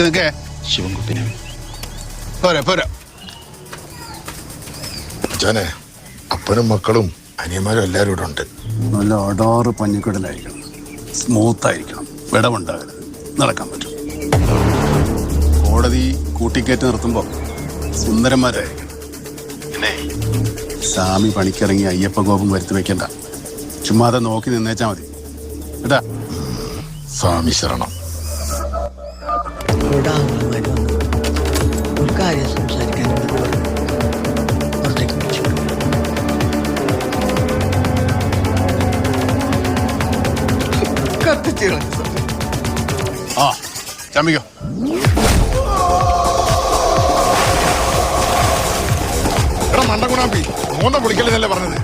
നിൽക്കേ ശിവൻകുട്ടിനെ പോരാ പോരാ. അച്ഛനെ അപ്പനും മക്കളും അനിയന്മാരും എല്ലാവരും ഇവിടെ ഉണ്ട്. നല്ല അടാറ് പഞ്ഞിക്കടലായിരിക്കണം, സ്മൂത്തായിരിക്കണം, വിടവുണ്ടാകരുത്, നടക്കാൻ പറ്റും. കോടതി കൂട്ടിക്കയറ്റി നിർത്തുമ്പോൾ സുന്ദരന്മാരായിരിക്കണം. പിന്നെ സ്വാമി പണിക്കിറങ്ങി അയ്യപ്പ കോപം വരുത്തി വെക്കണ്ട, ചുമ്മാതെ നോക്കി നിന്നേച്ചാ മതി കേട്ടാ. സ്വാമി ശരണം. ഒരു കാര്യം സംസാരിക്കാനുണ്ട്. ആ ചമ്മിക്കോ. എടാ മണ്ടകുണാമ്പി, മോന്ന വിളിക്കലെന്നല്ലേ പറഞ്ഞത്?